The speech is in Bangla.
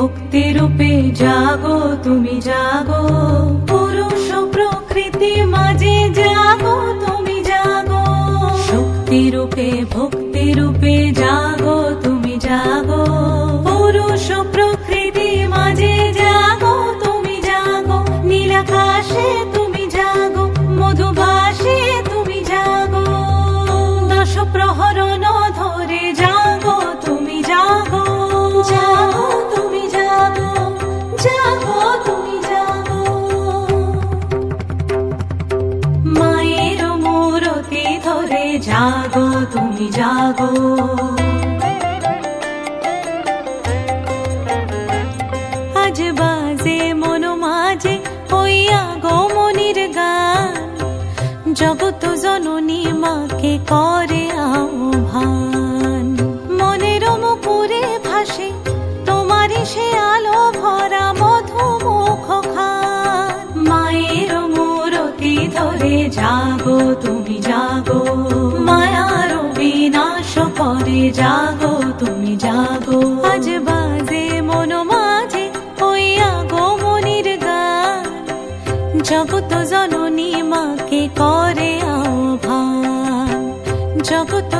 ভক্তি রূপে জাগো তুমি জাগো, পুরুষ প্রকৃতি মাঝে জাগো তুমি জাগো, শক্তি রূপে ভক্তি রূপে জাগো তুমি জাগো, পুরুষ প্রকৃতি মাঝে জাগো তুমি জাগো, নীলাকাশে তুমি জাগো, মধুভাষে তুমি জাগো, দশ প্রহরণ ধরে জাগো তুমি জাগো, জাগো তুমি জাগো, জাগো তুমি জাগো, মায়ের মূরতি ধরে জাগো তুমি জাগো, আজ বাজে মন মাঝে হইয়া গমনির গান, জগত জননী মাকে করে আহ্বান, মনের মুকুরে ভাসে তোমারই সে আলো ভরা মধুমুখ খান, মায়ের মূরতি ধরে জাগো তুমি জাগো, মায়ার বিনাশ করে জাগো তুমি জাগো, আজ বাজে মন মাঝে হইয়া গমনির গান, জগত জননী মাকে করে আহ্বান, জগত